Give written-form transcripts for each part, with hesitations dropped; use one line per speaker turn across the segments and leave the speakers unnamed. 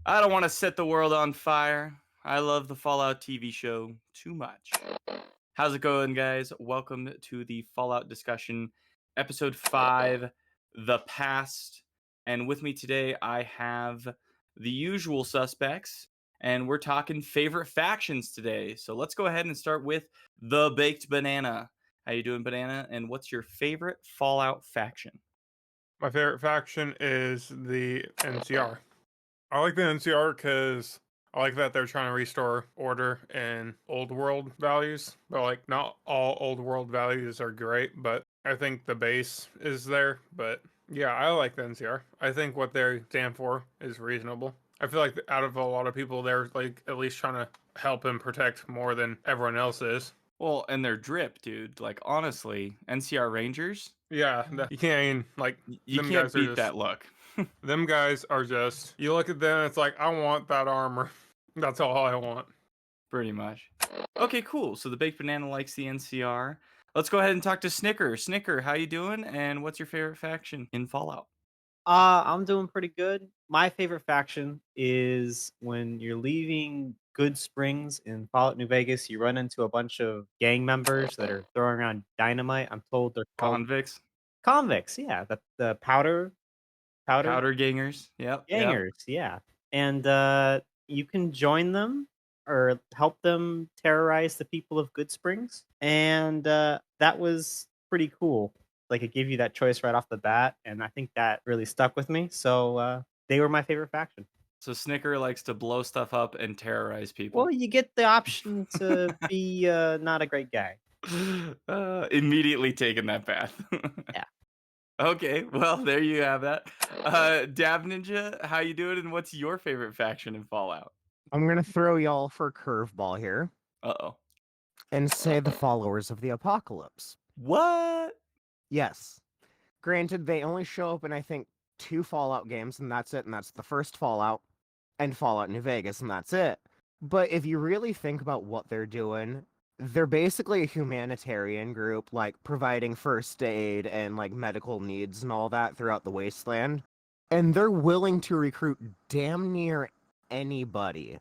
I don't want to set the world on fire. I love the Fallout TV show too much. How's it going, guys? Welcome to the Fallout discussion, episode 5, The Past. And with me today, I have the usual suspects, and we're talking favorite factions today. So let's go ahead and start with The Baked Banana. How you doing, Banana? And what's your favorite Fallout faction?
My favorite faction is the NCR. I like the NCR because I like that they're trying to restore order and old world values. But like, not all old world values are great, but I think the base is there. But yeah, I like the NCR. I think what they stand for is reasonable. I feel like out of a lot of people, they're like at least trying to help and protect more than everyone else is.
Well, and they're drip, dude. Like, honestly, NCR Rangers,
Yeah, you can't even, like,
you
them
can't
guys are
beat
just
that look.
Them guys are just, you look at them, it's like, I want that armor. That's all I want.
Pretty much. Okay, cool. So the baked banana likes the NCR. Let's go ahead and talk to Snicker. Snicker, how you doing? And what's your favorite faction in Fallout?
I'm doing pretty good. My favorite faction is when you're leaving Good Springs in Fallout New Vegas, you run into a bunch of gang members that are throwing around dynamite. I'm told they're called
Convicts,
convicts. Yeah, the powder
powder gangers. Yep, yep.
gangers. Yeah, and you can join them or help them terrorize the people of Good Springs, and that was pretty cool. Like it gave you that choice right off the bat, and I think that really stuck with me. So they were my favorite faction.
So Snicker likes to blow stuff up and terrorize
Well,
people.
you get the option to be not a great guy.
Immediately taking that path.
Yeah.
Okay, well, there you have that. Dab Ninja, how you doing? And what's your favorite faction in Fallout?
I'm gonna throw y'all for a curveball here
Uh-oh.
and say the followers of the apocalypse.
What?
Yes. Granted, they only show up in I think 2 Fallout games, and that's it, and that's the first Fallout and Fallout New Vegas, and that's it. But if you really think about what they're doing, they're basically a humanitarian group, like providing first aid and like medical needs and all that throughout the wasteland. And they're willing to recruit damn near anybody.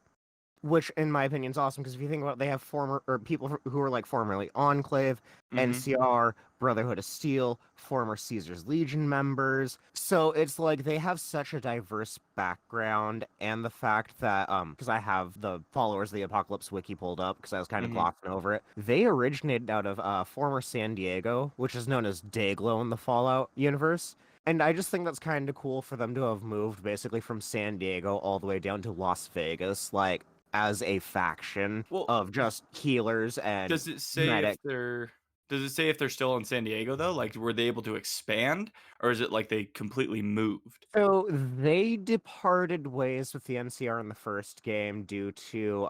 Which, in my opinion, is awesome because if you think about it, they have former or people who are like formerly Enclave,
Mm-hmm.
NCR, Brotherhood of Steel, former Caesar's Legion members. So it's like they have such a diverse background, and the fact that because I have the Followers of the Apocalypse wiki pulled up because I was kind of
Mm-hmm.
glossing over it. They originated out of former San Diego, which is known as Dayglow in the Fallout universe. And I just think that's kind of cool for them to have moved basically from San Diego all the way down to Las Vegas. Like, as a faction
Well,
of just healers and
does it say if
medics.
they're still in San Diego though? Like were they able to expand or is it like they completely moved?
So they departed ways with the NCR in the first game due to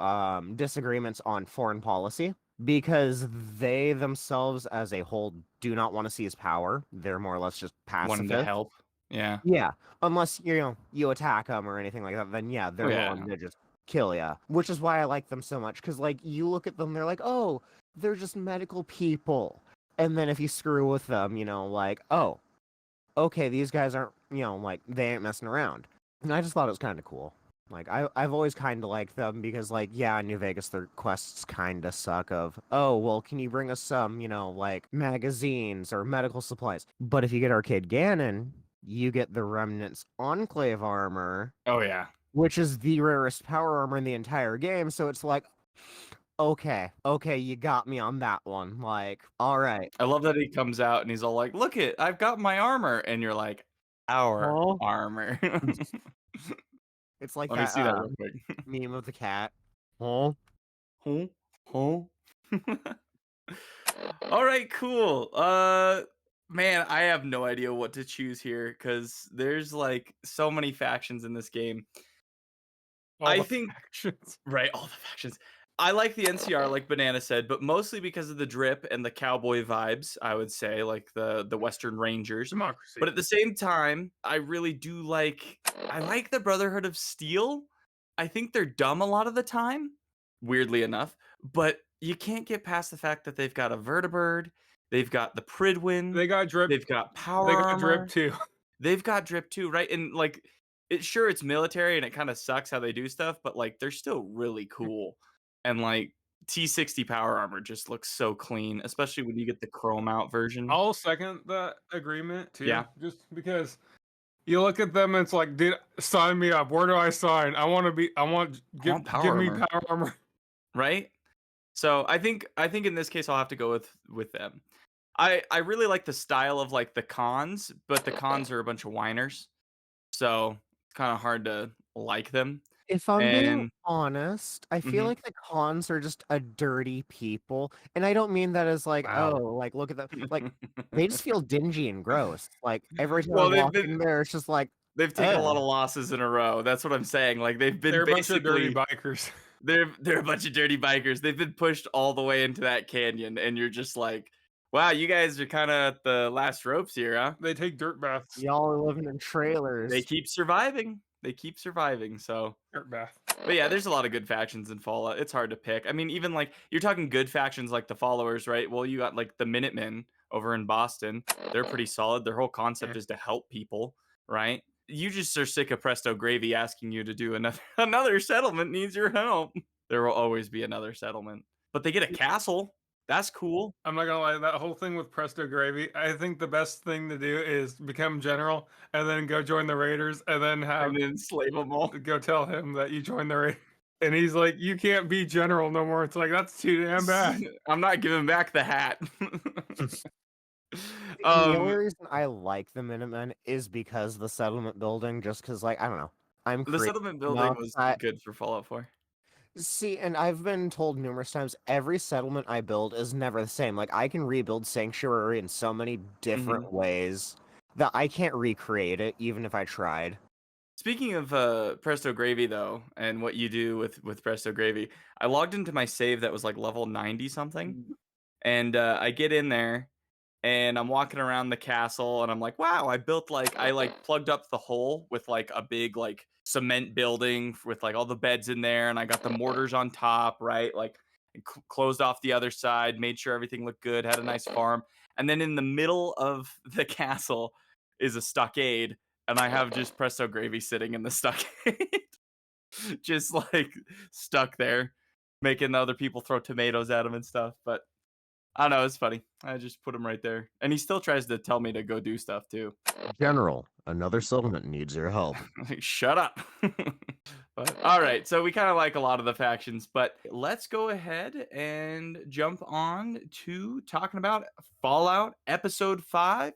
disagreements on foreign policy because they themselves as a whole do not want to seize power. They're more or less just
Wanting to
pacifists.
help? Yeah.
Yeah, unless you attack them or anything like that, then yeah,
Oh
they're
yeah.
willing to just kill ya. Which is why I like them so much, because like you look at them, they're like, oh, they're just medical people, and then if you screw with them, like, oh, okay, these guys aren't, like they ain't messing around. And I just thought it was kind of cool. Like I've always kind of liked them because like yeah, in New Vegas their quests kind of suck. Of oh well, can you bring us some like magazines or medical supplies? But if you get Arcade Ganon, you get the Remnants Enclave armor,
Oh yeah.
which is the rarest power armor in the entire game. So it's like, okay, you got me on that one. Like, all right.
I love that he comes out and he's all like, "Look it, I've got my armor." And you're like, "Our
Huh?
armor."
It's like
Let me
that
see that real quick.
meme of the cat. Huh?
Huh? Huh? All right, cool. Man, I have no idea what to choose here because there's like so many factions in this game.
All
I
the
think
factions.
right, all the factions. I like the NCR, like Banana said, but mostly because of the drip and the cowboy vibes. I would say, like the Western Rangers.
Democracy.
But at the same time, I really do like. I like the Brotherhood of Steel. I think they're dumb a lot of the time, weirdly enough. But you can't get past the fact that they've got a Vertibird, they've got the Pridwin,
They got drip.
they've got power
They got drip
armor,
too.
they've got drip too, right? And like it's military and it kind of sucks how they do stuff, but like they're still really cool. And like T60 power armor just looks so clean, especially when you get the chrome out version.
I'll second that agreement too.
Yeah.
Just because you look at them and it's like, dude, sign me up. Where do I sign? Give
power
me
armor.
power armor.
Right? So I think in this case I'll have to go with them. I really like the style of like the cons, but the cons are a bunch of whiners. So it's kind of hard to like them.
If I'm being
And
honest, I feel
Mhm.
like the cons are just a dirty people, and I don't mean that as like,
Wow.
oh, like look at them, like they just feel dingy and gross. Like every time
Well,
I
they've
walk
been-
in there, it's just like,
They've taken a lot of
ugh.
losses in a row. That's what I'm saying. Like they've been
They're a bunch of dirty
basically
bikers.
they're a bunch of dirty bikers. They've been pushed all the way into that canyon, and you're just like, wow, you guys are kind of at the last ropes here, huh?
They take dirt baths.
Y'all are living in trailers.
They keep surviving. They keep surviving. So,
Dirt bath.
but yeah, there's a lot of good factions in Fallout. It's hard to pick. I mean, even like you're talking good factions like the Followers, right? Well, you got like the Minutemen over in Boston. They're pretty solid. Their whole concept is to help people, right? You just are sick of Presto Gravy asking you to do another settlement needs your help. There will always be another settlement, but they get a castle. That's cool.
I'm not gonna lie, that whole thing with Presto Gravy, I think the best thing to do is become general and then go join the Raiders and then have
And then slave them all.
go tell him that you joined the Raiders. And he's like, you can't be general no more. It's like, that's too damn bad.
I'm not giving back the hat.
The only reason I like the Minutemen is because the settlement building, just because, like, I don't know. I'm
The
creative
settlement building
enough
was
that-
good for Fallout 4.
See, and I've been told numerous times every settlement I build is never the same. Like, I can rebuild Sanctuary in so many different ways that I can't recreate it, even if I tried.
Speaking of Presto Gravy, though, and what you do with Presto Gravy, I logged into my save that was like level 90 something, and I get in there, and I'm walking around the castle, and I'm like, wow, I plugged up the hole with like a big like cement building with like all the beds in there, and I got the mortars on top, right? Like closed off the other side, made sure everything looked good, had a nice farm, and then in the middle of the castle is a stockade, and I have just Presto Gravy sitting in the stockade, just like stuck there, making the other people throw tomatoes at him and stuff. But I don't know, it's funny. I just put him right there, and he still tries to tell me to go do stuff too.
General, another settlement needs your help.
Like, shut up. But all right, so we kind of like a lot of the factions, but let's go ahead and jump on to talking about Fallout Episode 5,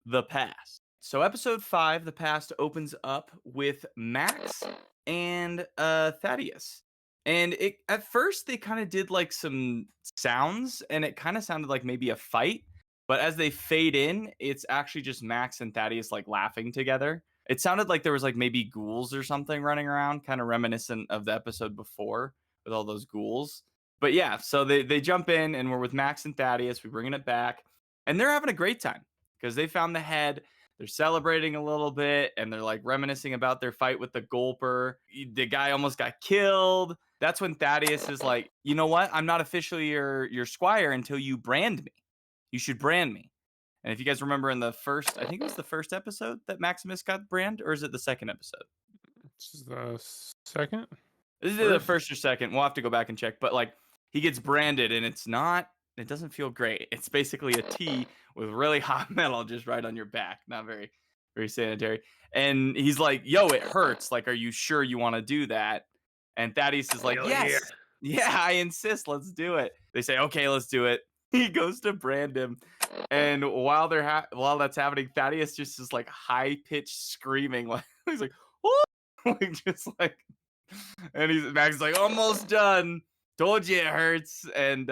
The Past. So Episode 5, The Past, opens up with Max and Thaddeus. And at first they kind of did like some sounds, and it kind of sounded like maybe a fight. But as they fade in, it's actually just Max and Thaddeus like laughing together. It sounded like there was like maybe ghouls or something running around, kind of reminiscent of the episode before with all those ghouls. But yeah, so they jump in, and we're with Max and Thaddeus. We're bringing it back, and they're having a great time because they found the head. They're celebrating a little bit, and they're like reminiscing about their fight with the Gulper. The guy almost got killed. That's when Thaddeus is like, you know what? I'm not officially your squire until you brand me. You should brand me. And if you guys remember in the first, I think it was the first episode that Maximus got brand, or is it the second episode?
It's the second?
This is the first or second. We'll have to go back and check. But like he gets branded, and it doesn't feel great. It's basically a T with really hot metal just right on your back. Not very, very sanitary. And he's like, yo, it hurts. Like, are you sure you want to do that? And Thaddeus is like,
Hell
yes. Yeah, I insist. Let's do it. They say, okay, let's do it. He goes to brand him. And while that's happening, Thaddeus just is like high pitched screaming. Like he's like, oh, like, just like, and Max is like, almost done. Told you it hurts. And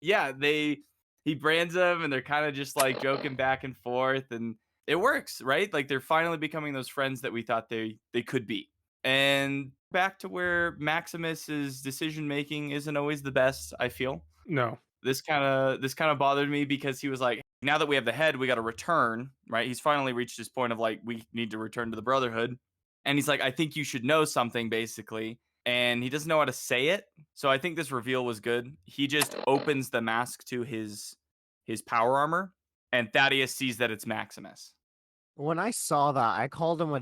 yeah, he brands them, and they're kind of just like joking back and forth, and it works, right? Like they're finally becoming those friends that we thought they could be. And back to where Maximus's decision making isn't always the best, I feel.
No.
This kind of bothered me because he was like, now that we have the head, we got to return, right? He's finally reached this point of like, we need to return to the Brotherhood. And he's like, I think you should know something, basically. And he doesn't know how to say it. So I think this reveal was good. He just opens the mask to his power armor, and Thaddeus sees that it's Maximus.
When I saw that, I called him a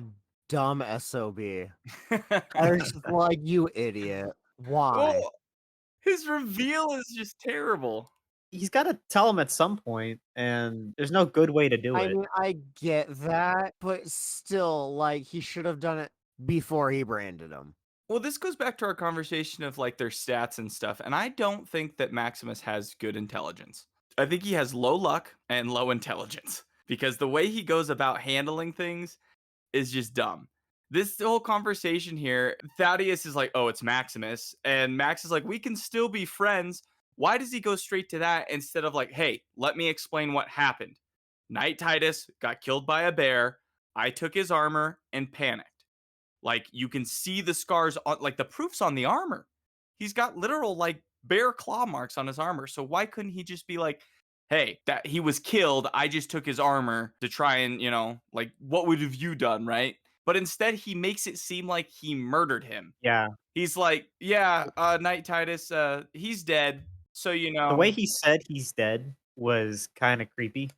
dumb SOB. I was just like, you idiot. Why?
Well, his reveal is just terrible.
He's got to tell him at some point, and there's no good way to do
I
it.
mean, I get that, but still, like, he should have done it before he branded him.
Well, this goes back to our conversation of like their stats and stuff, and I don't think that Maximus has good intelligence. I think he has low luck and low intelligence because the way he goes about handling things is just dumb. This whole conversation here, Thaddeus is like, "Oh, it's Maximus," and Max is like, "We can still be friends." Why does he go straight to that instead of like, "Hey, let me explain what happened. Knight Titus got killed by a bear. I took his armor and panicked." Like you can see the scars on like the proofs on the armor. He's got literal like bear claw marks on his armor. So why couldn't he just be like, "Hey, that he was killed. I just took his armor to try and, like what would have you done, right?" But instead he makes it seem like he murdered him.
Yeah.
He's like, "Yeah, Knight Titus, he's dead. So,
The way he said he's dead was kind of creepy.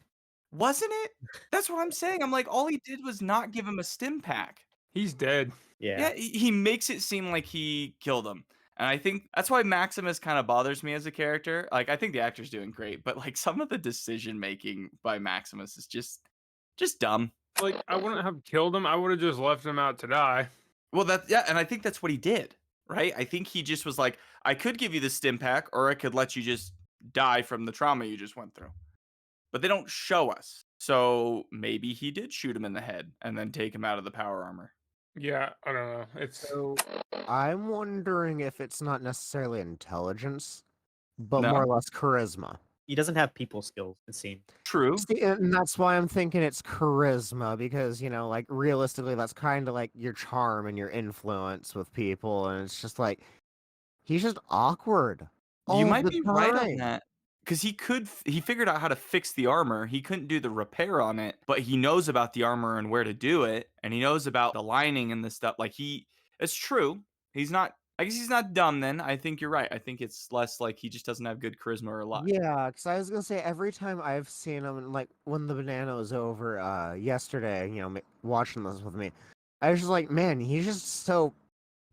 wasn't it?" That's what I'm saying. I'm like, all he did was not give him a stim pack.
He's dead.
Yeah, he makes it seem like he killed him. And I think that's why Maximus kind of bothers me as a character. Like, I think the actor's doing great, but like some of the decision making by Maximus is just dumb.
Like, I wouldn't have killed him. I would have just left him out to die.
Well, and I think that's what he did, right? I think he just was like, I could give you the stim pack, or I could let you just die from the trauma you just went through. But they don't show us. So maybe he did shoot him in the head and then take him out of the power armor.
Yeah, I don't know. It's
So I'm wondering if it's not necessarily intelligence, but
No.
more or less charisma.
He doesn't have people skills, it seems.
True.
See, and that's why I'm thinking it's charisma, because, like, realistically, that's kind of like your charm and your influence with people, and it's just like, he's just awkward.
You
all
might
the
be right on
time.
that. Because he figured out how to fix the armor. He couldn't do the repair on it, but he knows about the armor and where to do it, and he knows about the lining and the stuff. Like it's true. I guess he's not dumb then. I think you're right. I think it's less like he just doesn't have good charisma or luck.
Yeah, because I was gonna say every time I've seen him, like when the banana was over yesterday, watching this with me, I was just like, man, he's just so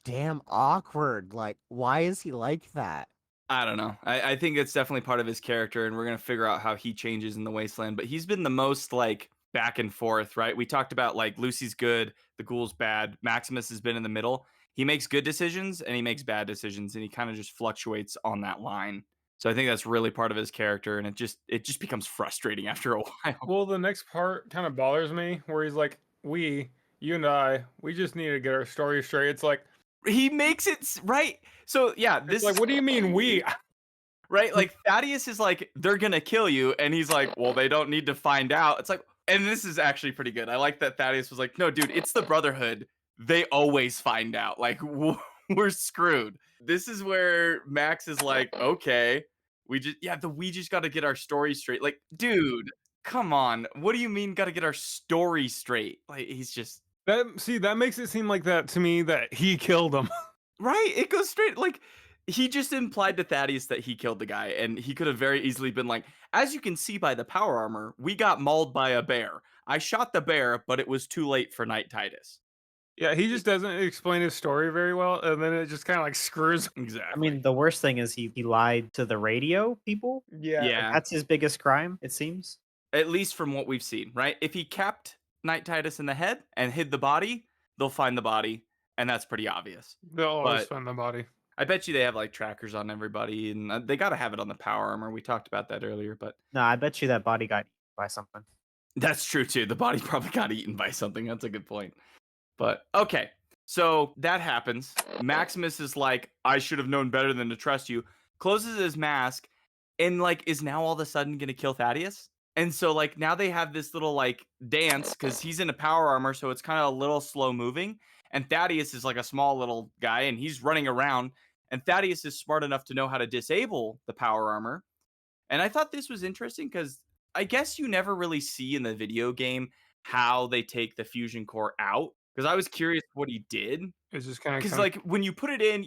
damn awkward. Like, why is he like that?
I don't know. I think it's definitely part of his character, and we're gonna figure out how he changes in the wasteland. But he's been the most like back and forth, right? We talked about like Lucy's good, the ghoul's bad. Maximus has been in the middle. He makes good decisions and he makes bad decisions, and he kind of just fluctuates on that line. So I think that's really part of his character, and it just becomes frustrating after a while.
Well, the next part kind of bothers me, where he's like, you and I, we just need to get our story straight. It's like,
He makes it right. So yeah,
it's like, what do you mean we?
Right? Like Thaddeus is like, they're gonna kill you, and he's like, well, they don't need to find out. It's like, and this is actually pretty good. I like that Thaddeus was like, no, dude, it's the Brotherhood. They always find out. Like we're screwed. This is where Max is like, okay, we just got to get our story straight. Like, dude, come on. What do you mean got to get our story straight? Like, he's just
That makes it seem like that to me, that he killed him.
right. It goes straight. Like, he just implied to Thaddeus that he killed the guy, and he could have very easily been like, as you can see by the power armor, we got mauled by a bear. I shot the bear, but it was too late for Knight Titus.
Yeah, he just doesn't explain his story very well, and then it just kind of like screws.
Exactly.
I mean, the worst thing is he lied to the radio people.
Yeah.
That's his biggest crime, it seems.
At least from what we've seen, right? If he kept Knight Titus in the head and hid the body, they'll find the body, and that's pretty obvious.
They'll always
But-
find the body.
I bet you they have like trackers on everybody, and they got to have it on the power armor. We talked about that earlier, but
No, I bet you that body got eaten by something.
that's true too. The body probably got eaten by something. That's a good point. But okay, so that happens. Maximus is like, I should have known better than to trust you. Closes his mask, and like is now all of a sudden gonna kill Thaddeus. And so like now they have this little like dance because he's in a power armor, so it's kind of a little slow moving. And Thaddeus is like a small little guy, and he's running around. And Thaddeus is smart enough to know how to disable the power armor. And I thought this was interesting because I guess you never really see in the video game how they take the fusion core out. Because I was curious what he did.
It's just kind of
Because like when you put it in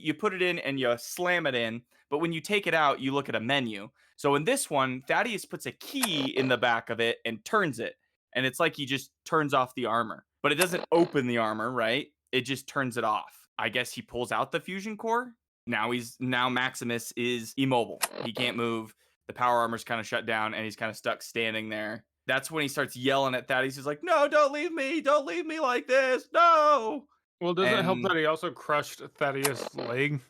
and you slam it in. But when you take it out, you look at a menu. So in this one, Thaddeus puts a key in the back of it and turns it. And it's like he just turns off the armor. but it doesn't open the armor, right? It just turns it off. I guess he pulls out the fusion core. Now Maximus is immobile. He can't move. The power armor's kind of shut down, and he's kind of stuck standing there. That's when he starts yelling at Thaddeus. He's like, "No, don't leave me! Don't leave me like this! No!"
Well, doesn't it help
And-
that he also crushed Thaddeus' leg?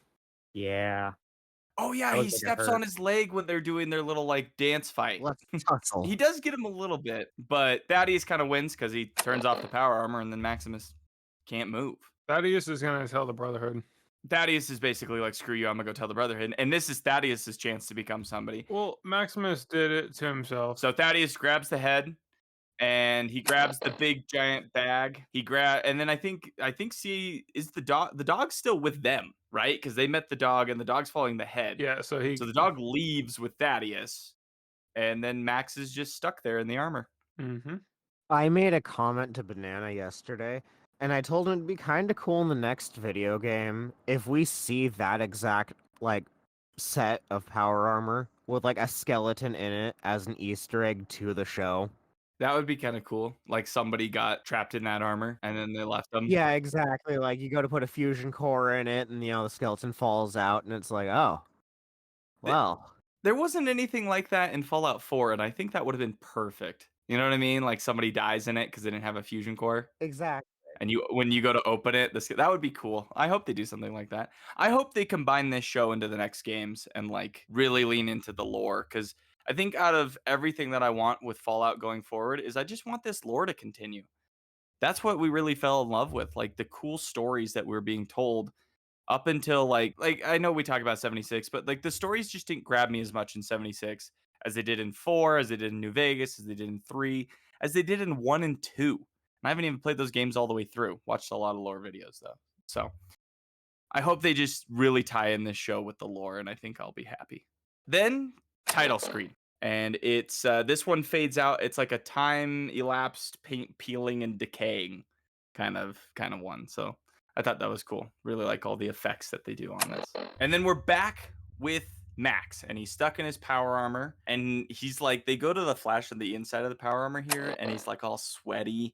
Yeah.
Oh yeah,
That
he
looks like it
steps
hurt.
on his leg when they're doing their little like dance fight.
Let's tussle.
He does get him a little bit, but Thaddeus kind of wins because he turns off the power armor, and then Maximus can't move.
Thaddeus is gonna tell the Brotherhood.
Thaddeus is basically like, "Screw you, I'm gonna go tell the Brotherhood." And this is Thaddeus' chance to become somebody.
Well, Maximus did it to himself.
So Thaddeus grabs the head, and he grabs the big giant bag. And then I think see, is the dog's still with them, right? Because they met the dog, and the dog's following the head.
Yeah, so
the dog leaves with Thaddeus, and then Max is just stuck there in the armor.
Mm-hmm.
I made a comment to Banana yesterday, and I told him it'd be kind of cool in the next video game if we see that exact like set of power armor with like a skeleton in it as an Easter egg to the show.
That would be kind of cool. Like somebody got trapped in that armor, and then they left them.
Yeah, exactly. Like you go to put a fusion core in it, and the skeleton falls out, and it's like, oh, well.
There wasn't anything like that in Fallout 4, and I think that would have been perfect. You know what I mean? Like somebody dies in it because they didn't have a fusion core.
Exactly.
And when you go to open it, that would be cool. I hope they do something like that. I hope they combine this show into the next games and like really lean into the lore, because I think out of everything that I want with Fallout going forward is I just want this lore to continue. That's what we really fell in love with, like the cool stories that we're being told up until like I know we talk about 76, but like the stories just didn't grab me as much in 76 as they did in 4, as they did in New Vegas, as they did in 3, as they did in 1 and 2. And I haven't even played those games all the way through. Watched a lot of lore videos though. So I hope they just really tie in this show with the lore, and I think I'll be happy. Then title screen. And it's this one fades out. It's like a time elapsed paint peeling and decaying kind of one. So I thought that was cool. Really like all the effects that they do on this. And then we're back with Max, and he's stuck in his power armor, and he's like, they go to the flash on the inside of the power armor here, and he's like all sweaty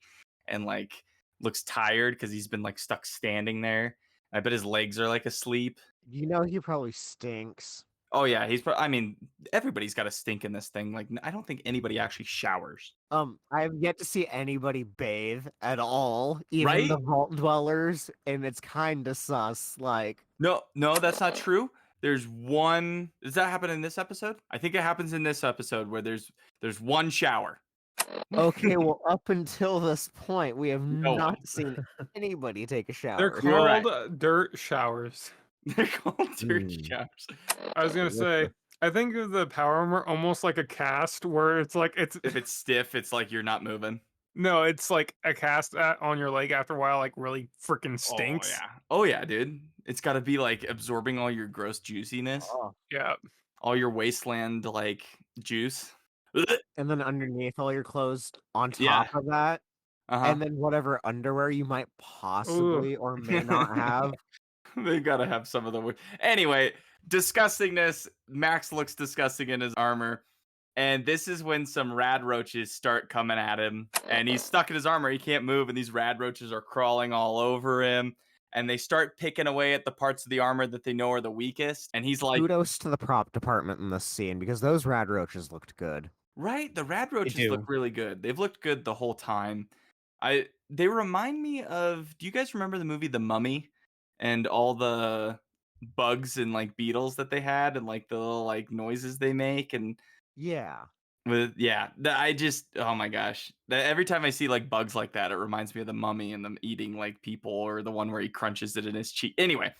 and like looks tired because he's been like stuck standing there. I bet his legs are like asleep.
You know he probably stinks.
Oh yeah, I mean, everybody's got to stink in this thing. Like, I don't think anybody actually showers.
I have yet to see anybody bathe at all, even
Right?
the vault dwellers, and it's kind of sus. Like,
No, that's not true. There's one. Does that happen in this episode? I think it happens in this episode where there's one shower.
okay, well, up until this point, we have
No
not
one.
seen anybody take a shower.
They're
You're right.
called dirt showers.
They're called dirt
Hmm.
showers.
I was gonna say, I think of the power armor almost like a cast, where it's like
If it's stiff, it's like you're not moving.
no, it's like a cast on your leg after a while, like really freaking stinks.
Oh yeah, dude. It's got to be like absorbing all your gross juiciness,
Oh.
Yeah.
all your wasteland like juice.
And then underneath all your clothes on top
Yeah.
of that,
Uh-huh.
and then whatever underwear you might possibly or may not have.
They gotta have some of the word. Anyway, disgustingness. Max looks disgusting in his armor. And this is when some rad roaches start coming at him. And he's stuck in his armor. He can't move. And these rad roaches are crawling all over him. And they start picking away at the parts of the armor that they know are the weakest. And he's like,
Kudos to the prop department in this scene, because those rad roaches looked good.
right? The rad roaches
do.
look really good. They've looked good the whole time. They remind me of, do you guys remember the movie The Mummy? And all the bugs and like beetles that they had, and like the little like noises they make, and
Yeah.
I just, oh my gosh, every time I see like bugs like that, it reminds me of The Mummy and them eating like people, or the one where he crunches it in his cheek. Anyway,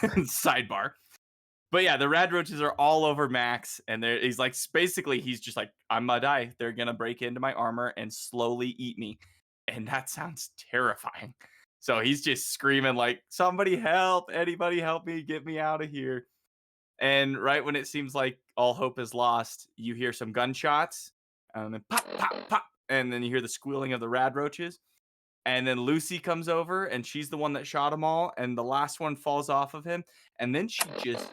sidebar. But yeah, the rad roaches are all over Max, and he's like, basically he's just like, I'm gonna die. They're gonna break into my armor and slowly eat me, and that sounds terrifying. So he's just screaming like, somebody help, anybody help me, get me out of here. And right when it seems like all hope is lost, you hear some gunshots, and then pop, pop, pop, and then you hear the squealing of the rad roaches. And then Lucy comes over, and she's the one that shot them all, and the last one falls off of him, and then she just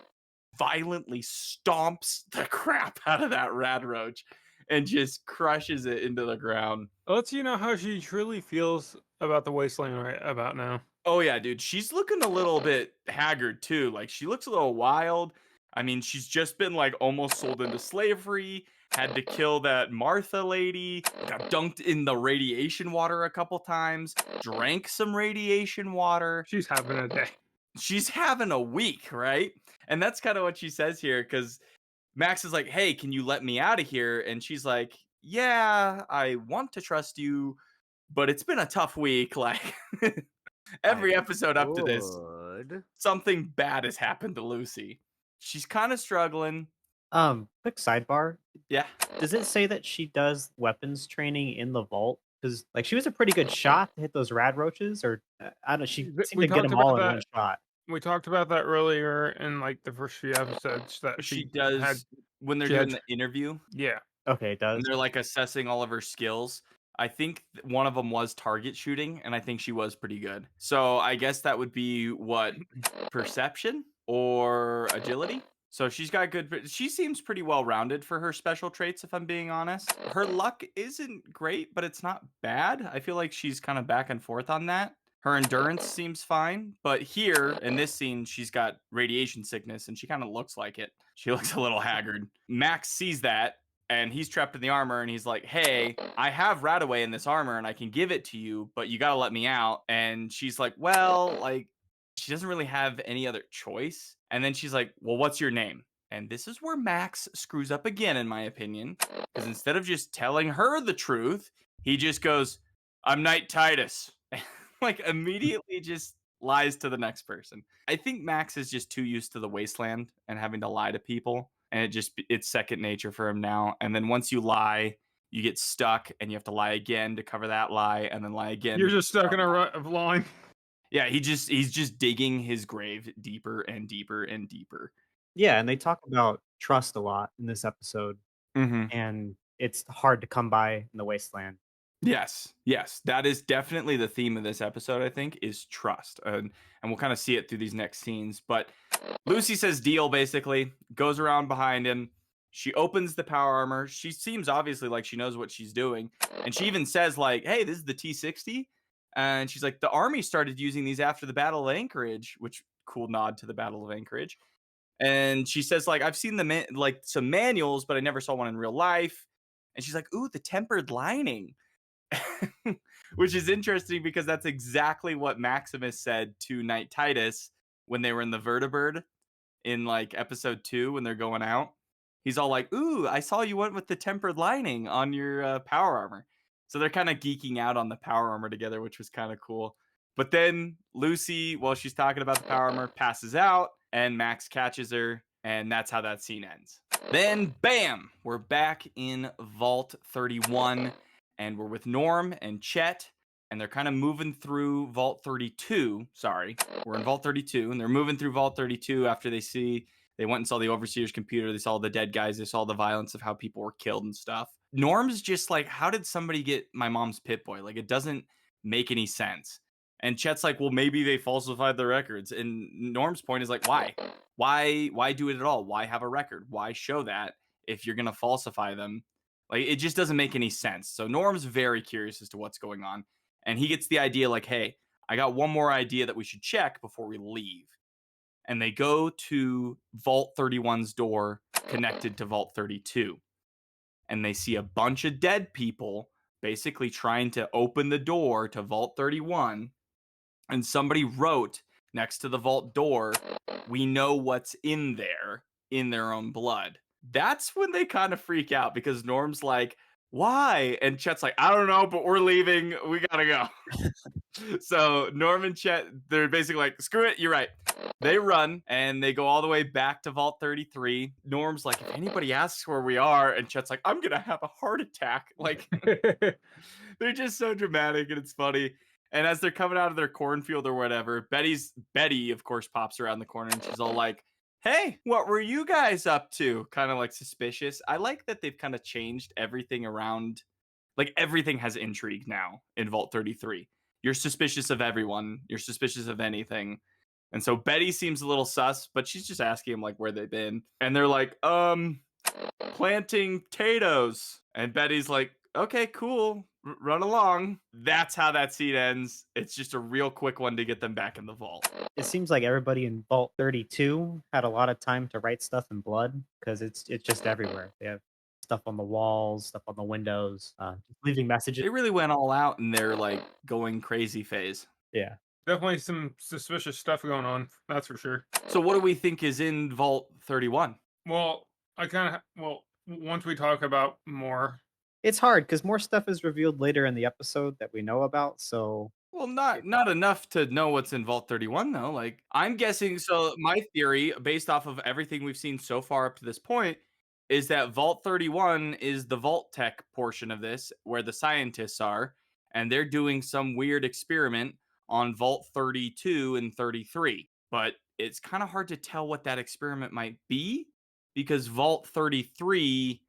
violently stomps the crap out of that rad roach. and just crushes it into the ground.
Lets you know how she truly feels about the wasteland right about now.
Oh yeah, dude. She's looking a little bit haggard too. Like she looks a little wild. I mean, she's just been like almost sold into slavery, had to kill that Martha lady, got dunked in the radiation water a couple times, drank some radiation water.
She's having a day.
She's having a week, right? And that's kind of what she says here, because Max is like, hey, can you let me out of here? And she's like, yeah, I want to trust you, but it's been a tough week. Like every episode up to this,
Good.
something bad has happened to Lucy. She's kind of struggling.
Quick sidebar.
Yeah.
Does it say that she does weapons training in the vault? Because like she was a pretty good shot to hit those rad roaches, or I don't know. She
We
seemed to get
talked
them all
about
in one
that.
shot.
We talked about that earlier in like the first few episodes that
She
she
does
had.
when they're
she
doing
had-
the interview
Yeah.
Okay, it
and
does.
they're like assessing all of her skills. I think one of them was target shooting, and I think she was pretty good. So I guess that would be what, perception or agility? So she's got good. She seems pretty well rounded for her special traits, if I'm being honest. Her luck isn't great, but it's not bad. I feel like she's kind of back and forth on that. Her endurance seems fine, but here in this scene, she's got radiation sickness and she kind of looks like it. She looks a little haggard. Max sees that and he's trapped in the armor and he's like, hey, I have Radaway in this armor and I can give it to you, but you got to let me out. And she's like, well, like, she doesn't really have any other choice. And then she's like, well, what's your name? And this is where Max screws up again, in my opinion, because instead of just telling her the truth, he just goes, I'm Knight Titus. Like immediately just lies to the next person. I think Max is just too used to the wasteland and having to lie to people. And it's second nature for him now. And then once you lie, you get stuck and you have to lie again to cover that lie and then lie again.
You're just stuck in a rut of lying.
Yeah, he's just digging his grave deeper and deeper and deeper.
Yeah, and they talk about trust a lot in this episode,
Mm-hmm.
and it's hard to come by in the wasteland.
Yes, that is definitely the theme of this episode. I think is trust, and we'll kind of see it through these next scenes. But Lucy says deal, basically goes around behind him. She opens the power armor. She seems obviously like she knows what she's doing, and she even says like, "Hey, this is the T-60." And she's like, the army started using these after the Battle of Anchorage, which cool nod to the Battle of Anchorage. And she says, like, I've seen like some manuals, but I never saw one in real life. And she's like, ooh, the tempered lining, which is interesting because that's exactly what Maximus said to Knight Titus when they were in the Vertibird in like episode 2 when they're going out. He's all like, ooh, I saw you went with the tempered lining on your power armor. So they're kind of geeking out on the power armor together, which was kind of cool. But then Lucy, while she's talking about the power armor, passes out and Max catches her. And that's how that scene ends. Then, bam, we're back in Vault 31. And we're with Norm and Chet. And they're kind of moving through Vault 32. Sorry, we're in Vault 32. And they're moving through Vault 32 after they went and saw the Overseer's computer. They saw the dead guys. They saw the violence of how people were killed and stuff. Norm's just like, how did somebody get my mom's Pip-Boy? Like, it doesn't make any sense. And Chet's like, well, maybe they falsified the records. And Norm's point is like, why? Why do it at all? Why have a record? Why show that if you're going to falsify them? Like, it just doesn't make any sense. So Norm's very curious as to what's going on. And he gets the idea like, hey, I got one more idea that we should check before we leave. And they go to Vault 31's door connected to Vault 32. And they see a bunch of dead people basically trying to open the door to Vault 31. And somebody wrote next to the vault door, we know what's in there in their own blood. That's when they kind of freak out because Norm's like, why? And Chet's like, I don't know, but we're leaving. We gotta go. So Norm and Chet, they're basically like, screw it, you're right. They run and they go all the way back to Vault 33. Norm's like, if anybody asks where we are, and Chet's like, I'm gonna have a heart attack. Like, they're just so dramatic and it's funny. And as they're coming out of their cornfield or whatever, Betty, of course, pops around the corner and she's all like, hey, what were you guys up to? Kind of like suspicious. I like that they've kind of changed everything around. Like everything has intrigue now in Vault 33. You're suspicious of everyone. You're suspicious of anything. And so Betty seems a little sus, but she's just asking him like where they've been. And they're like, planting potatoes. And Betty's like, okay, cool, run along. That's how that scene ends. It's just a real quick one to get them back in the vault.
It seems like everybody in Vault 32 had a lot of time to write stuff in blood because it's just everywhere. They have stuff on the walls, stuff on the windows, leaving messages.
They really went all out in their like going crazy phase.
Yeah.
Definitely some suspicious stuff going on. That's for sure.
So what do we think is in Vault 31?
Well, once we talk about more.
It's hard because more stuff is revealed later in the episode that we know about. So
Well, not enough to know what's in Vault 31 though. Like I'm guessing. So my theory, based off of everything we've seen so far up to this point, is that Vault 31 is the Vault Tech portion of this, where the scientists are, and they're doing some weird experiment on Vault 32 and 33. But it's kind of hard to tell what that experiment might be because Vault 33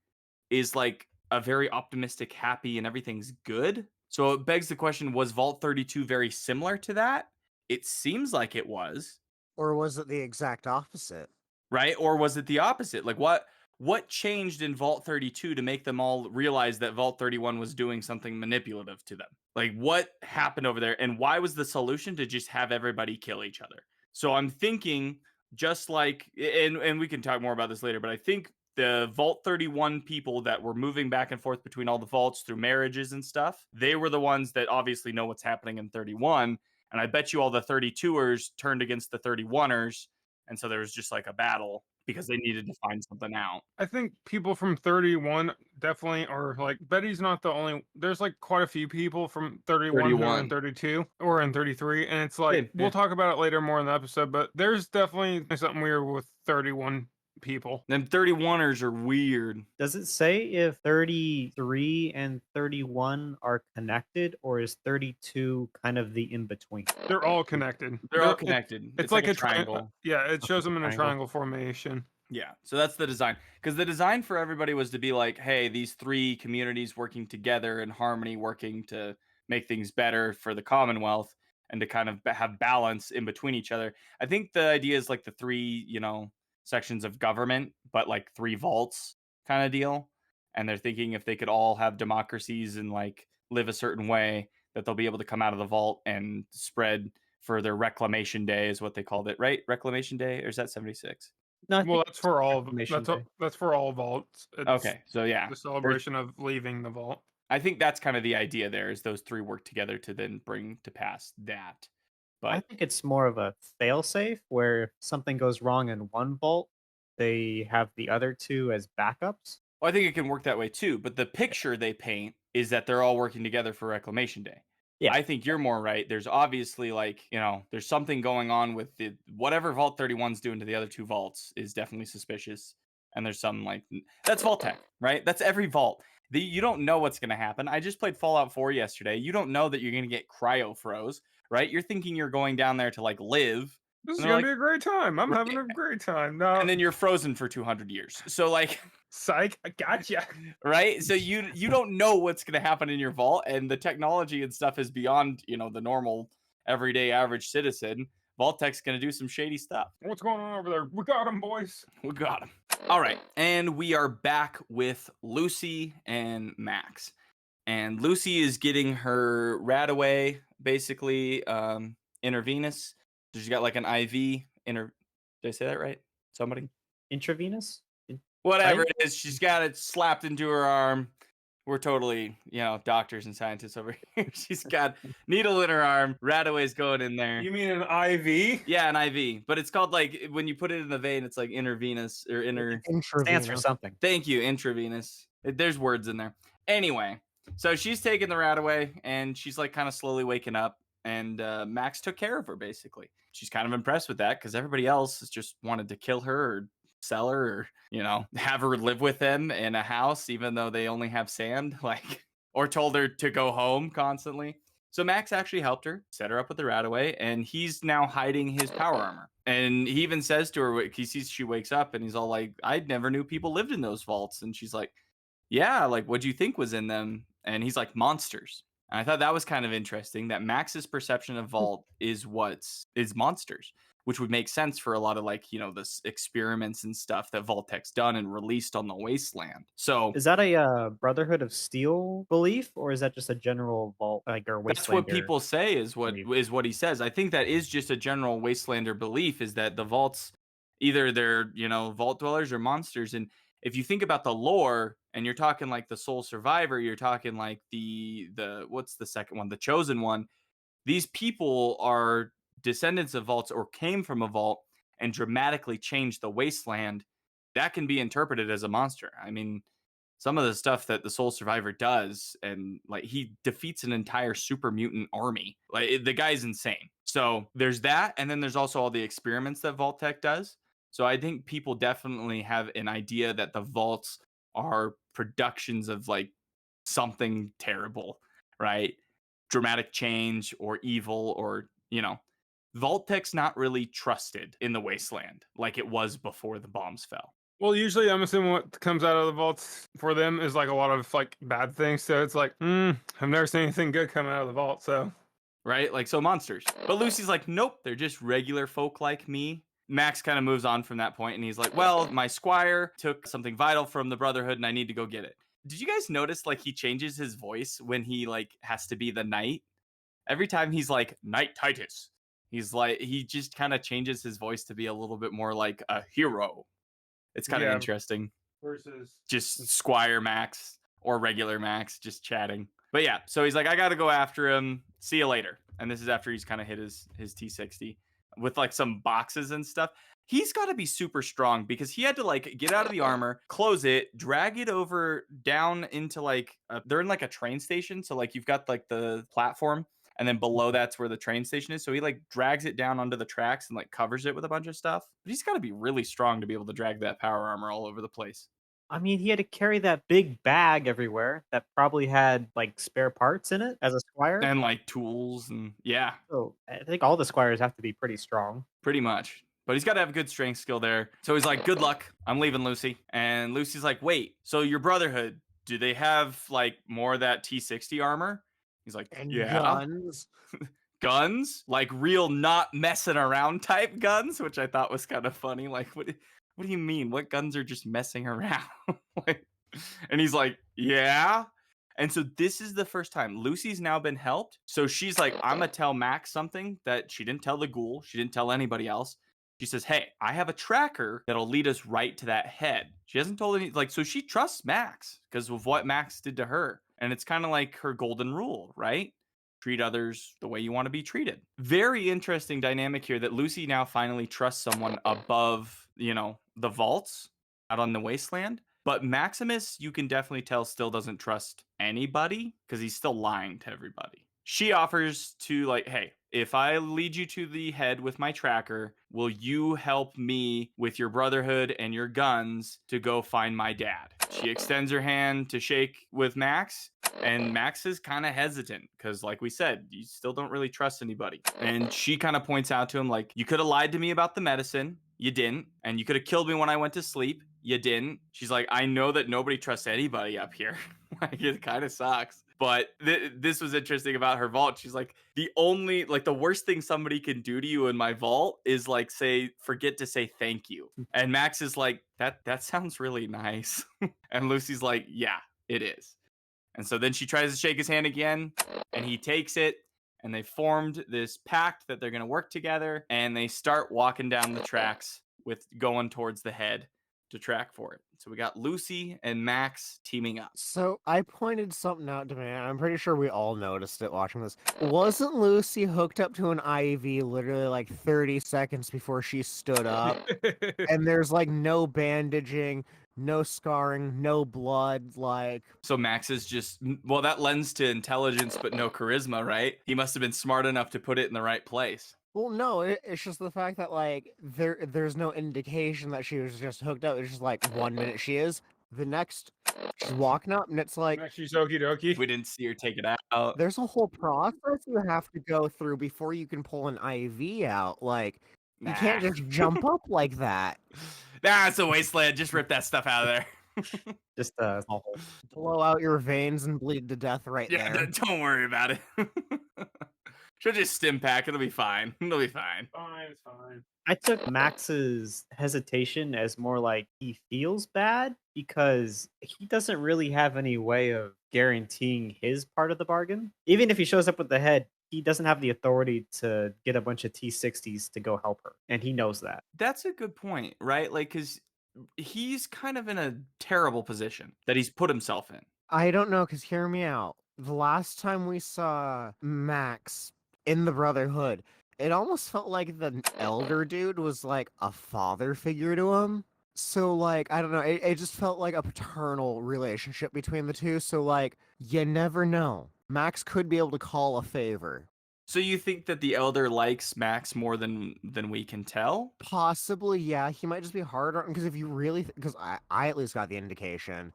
is like a very optimistic, happy, and everything's good. So it begs the question, was Vault 32 very similar to that? It seems like it was.
Or was it the exact opposite?
Right? Or was it the opposite? Like what changed in Vault 32 to make them all realize that Vault 31 was doing something manipulative to them? Like what happened over there? And why was the solution to just have everybody kill each other? So I'm thinking just like, and we can talk more about this later, but I think the Vault 31 people that were moving back and forth between all the vaults through marriages and stuff, they were the ones that obviously know what's happening in 31. And I bet you all the 32ers turned against the 31ers. And so there was just like a battle because they needed to find something out.
I think people from 31 definitely are like, Betty's not the only. There's like quite a few people from 31 who are in 32 or in 33. And it's like, we'll talk about it later more in the episode, but there's definitely something weird with 31 people.
Them 31ers are weird.
does it say if 33 and 31 are connected, or is 32 kind of the in between?
They're all connected.
They're all connected.
It's like a
triangle.
Yeah, it shows them in a
Triangle.
triangle formation.
Yeah, so that's the design. Because the design for everybody was to be like, hey, these three communities working together in harmony, working to make things better for the Commonwealth and to kind of have balance in between each other. I think the idea is like the three, sections of government, but like three vaults kind of deal. And they're thinking if they could all have democracies and like live a certain way, that they'll be able to come out of the vault and spread for their Reclamation Day is what they called it, right? Reclamation Day, or is that 76?
No,
Well, that's for all of
Reclamation Day.
that's for all vaults. It's
Okay, so yeah,
the celebration of leaving the vault.
I think that's kind of the idea there is those three work together to then bring to pass that.
I
But
think it's more of a fail-safe where if something goes wrong in one vault, they have the other two as backups.
well, I think it can work that way too. But the picture they paint is that they're all working together for Reclamation Day.
Yeah.
I think you're more right. There's obviously like, there's something going on with whatever Vault 31's doing to the other two vaults is definitely suspicious. And there's some like, that's Vault Tech, right? That's every vault. You don't know what's going to happen. I just played Fallout 4 yesterday. You don't know that you're going to get cryo froze, right? You're thinking you're going down there to like live.
This is
And
gonna
they're
be a great time. I'm
Right.
having a great time. No,
And then you're frozen for 200 years. So like,
psych, I gotcha.
right? So you don't know what's going to happen in your vault, and the technology and stuff is beyond, the normal everyday average citizen. Vault Tech's going to do some shady stuff.
What's going on over there? We got him, boys.
We got him. All right. And we are back with Lucy and Max. And Lucy is getting her Radaway, basically, intravenous. So she's got like an IV. Did I say that right? Somebody?
Intravenous?
Whatever
Right?
it is, she's got it slapped into her arm. We're totally, doctors and scientists over here. She's got needle in her arm. Radaway's going in there.
You mean an IV?
Yeah, an IV. But it's called like when you put it in the vein, it's like intravenous or
Stands for
Intravenous.
something.
Thank you, intravenous. There's words in there. Anyway, so she's taking the Radaway and she's like kind of slowly waking up. And Max took care of her basically. She's kind of impressed with that because everybody else has just wanted to kill her or sell her or have her live with them in a house even though they only have sand, like, or told her to go home constantly. So Max actually helped her, set her up with the Radaway, and he's now hiding his power armor. And he even says to her, he sees she wakes up and he's all like, I never knew people lived in those vaults. And she's like, yeah, like, what'd you think was in them? And he's like, monsters. And I thought that was kind of interesting that Max's perception of Vault is monsters, which would make sense for a lot of like, this experiments and stuff that Vault-Tec's done and released on the Wasteland. So
Is that a Brotherhood of Steel belief, or is that just a general Vault or Wastelander?
that's what people say is what
belief?
he says. I think that is just a general Wastelander belief, is that the Vaults, either they're, Vault dwellers or monsters. And if you think about the lore, and you're talking like the Sole Survivor, you're talking like the what's the second one, the Chosen One. These people are descendants of Vaults or came from a Vault and dramatically changed the Wasteland. That can be interpreted as a monster. I mean, some of the stuff that the Sole Survivor does, and like he defeats an entire super mutant army. Like the guy's insane. So there's that, and then there's also all the experiments that Vault-Tec does. So I think people definitely have an idea that the Vaults are productions of like something terrible, right? Dramatic change or evil, or Vault-Tec's not really trusted in the Wasteland like it was before the bombs fell.
Well, usually I'm assuming what comes out of the vaults for them is like a lot of like bad things. So it's like, I've never seen anything good come out of the vault. So,
right? Like, so monsters. But Lucy's like, nope, they're just regular folk like me. Max kind of moves on from that point, and he's like, well, my squire took something vital from the Brotherhood, and I need to go get it. Did you guys notice like he changes his voice when he like has to be the knight? Every time he's like, Knight Titus, he's like, he just kind of changes his voice to be a little bit more like a hero. It's kind of interesting.
Versus
just Squire Max or regular Max just chatting. But yeah, so he's like, I got to go after him. See you later. And this is after he's kind of hit his T60 with like some boxes and stuff. He's got to be super strong because he had to like get out of the armor, close it, drag it over down into like, they're in like a train station. So like you've got like the platform, and then below that's where the train station is. So he like drags it down onto the tracks and like covers it with a bunch of stuff. But he's got to be really strong to be able to drag that power armor all over the place.
I mean, he had to carry that big bag everywhere that probably had like spare parts in it as a squire.
And like tools and yeah.
So I think all the squires have to be pretty strong.
Pretty much. But he's got to have a good strength skill there. So he's like, good luck. I'm leaving Lucy. And Lucy's like, wait, so your Brotherhood, do they have like more of that T60 armor? He's like,
And
yeah.
guns.
Guns? Like real not messing around type guns, which I thought was kind of funny. Like, what do you mean? What guns are just messing around? And he's like, yeah. And so this is the first time Lucy's now been helped. So she's like, I'm going to tell Max something that she didn't tell the ghoul. She didn't tell anybody else. She says, hey, I have a tracker that'll lead us right to that head. She hasn't told any, like, so she trusts Max because of what Max did to her. And it's kind of like her golden rule, right? Treat others the way you want to be treated. Very interesting dynamic here that Lucy now finally trusts someone above, the vaults out on the wasteland. But Maximus, you can definitely tell, still doesn't trust anybody because he's still lying to everybody. She offers to like, hey, if I lead you to the head with my tracker, will you help me with your Brotherhood and your guns to go find my dad? She extends her hand to shake with Max, and Max is kind of hesitant because, like we said, you still don't really trust anybody. And she kind of points out to him, like, you could have lied to me about the medicine. You didn't. And you could have killed me when I went to sleep. You didn't. She's like, I know that nobody trusts anybody up here. Like, it kind of sucks. But this was interesting about her vault. She's like, the worst thing somebody can do to you in my vault is like forget to say thank you. And Max is like, that sounds really nice. And Lucy's like, yeah, it is. And so then she tries to shake his hand again, and he takes it, and they formed this pact that they're going to work together, and they start walking down the tracks with going towards the head to track for it. So we got Lucy and Max teaming up.
So I pointed something out to me, and I'm pretty sure we all noticed it watching this. Wasn't Lucy hooked up to an IV literally like 30 seconds before she stood up? And there's like no bandaging, no scarring, no blood, like...
So Max is just, well, that lends to intelligence but no charisma, right? He must have been smart enough to put it in the right place.
Well, no, it's just the fact that, like, there's no indication that she was just hooked up. It's just like 1 minute she is, the next she's walking up, and it's like...
she's okie dokie.
We didn't see her take it out.
There's a whole process you have to go through before you can pull an IV out. Like, you can't just jump up like that.
Nah, it's a wasteland. Just rip that stuff out of there.
Just small hole.
Blow out your veins and bleed to death right
Yeah,
there.
don't worry about it. She'll just stim pack. It'll be fine. It'll be fine.
Fine, it's fine.
I took Max's hesitation as more like he feels bad because he doesn't really have any way of guaranteeing his part of the bargain. Even if he shows up with the head, he doesn't have the authority to get a bunch of T60s to go help her. And he knows that.
That's a good point, right? Like, because he's kind of in a terrible position that he's put himself in.
I don't know, because hear me out. The last time we saw Max in the Brotherhood, it almost felt like the elder dude was like a father figure to him. So, like, I don't know, it just felt like a paternal relationship between the two. So, like, you never know. Max could be able to call a favor.
So you think that the elder likes Max more than we can tell?
Possibly, yeah. He might just be hard on, because if you really, because I at least got the indication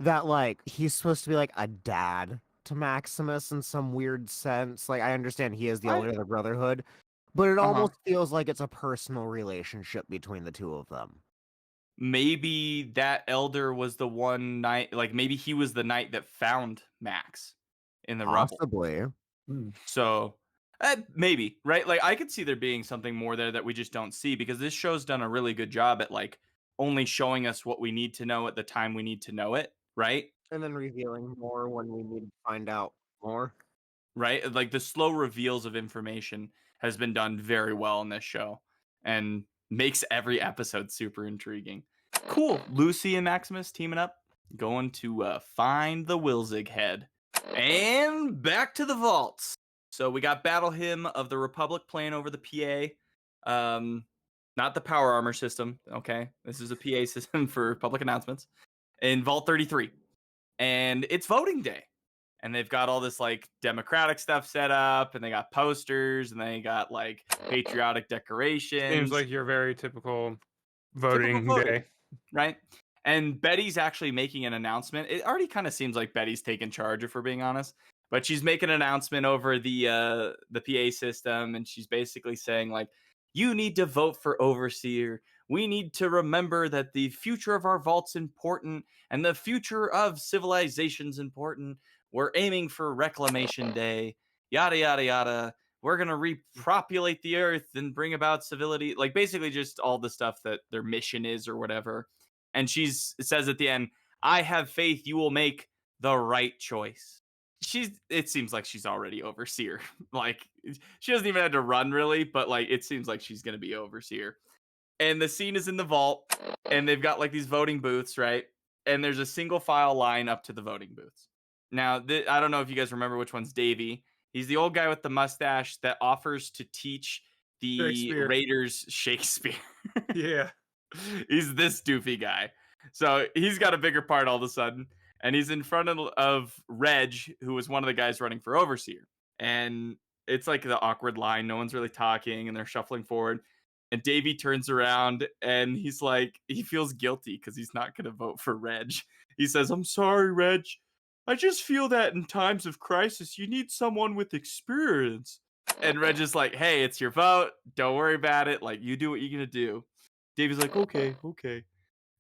that, like, he's supposed to be like a dad to Maximus in some weird sense. Like, I understand he is the elder of the Brotherhood, but it almost feels like it's a personal relationship between the two of them.
Maybe that elder was the one knight, like maybe he was the knight that found Max in the rubble.
Possibly.
So maybe, right? Like I could see there being something more there that we just don't see, because this show's done a really good job at like only showing us what we need to know at the time we need to know it, right?
And then revealing more when we need to find out more.
Right? Like the slow reveals of information has been done very well in this show and makes every episode super intriguing. Cool. Lucy and Maximus teaming up, going to find the Wilzig head. And back to the vaults. So we got Battle Hymn of the Republic playing over the PA. Not the power armor system, okay? This is a PA system for public announcements. In Vault 33. And it's voting day. And they've got all this like democratic stuff set up, and they got posters, and they got like patriotic decorations.
Seems like your very typical voting day.
Right? And Betty's actually making an announcement. It already kind of seems like Betty's taking charge, if we're being honest. But she's making an announcement over the PA system, and she's basically saying like, you need to vote for Overseer. We need to remember that the future of our vault's important, and the future of civilization's important. We're aiming for Reclamation Day, yada, yada, yada. We're going to repopulate the earth and bring about civility. Like basically just all the stuff that their mission is or whatever. And it says at the end, I have faith you will make the right choice. It seems like she's already Overseer. Like she doesn't even have to run really, but like it seems like she's going to be Overseer. And the scene is in the vault, and they've got like these voting booths, right? And there's a single file line up to the voting booths. Now, I don't know if you guys remember which one's Davy. He's the old guy with the mustache that offers to teach the Raiders Shakespeare.
Yeah.
He's this doofy guy. So he's got a bigger part all of a sudden. And he's in front of Reg, who was one of the guys running for Overseer. And it's like the awkward line. No one's really talking, and they're shuffling forward. And Davey turns around, and he's like, he feels guilty because he's not going to vote for Reg. He says, I'm sorry, Reg. I just feel that in times of crisis, you need someone with experience. And Reg is like, hey, it's your vote. Don't worry about it. Like, you do what you're going to do. Davey's like, okay.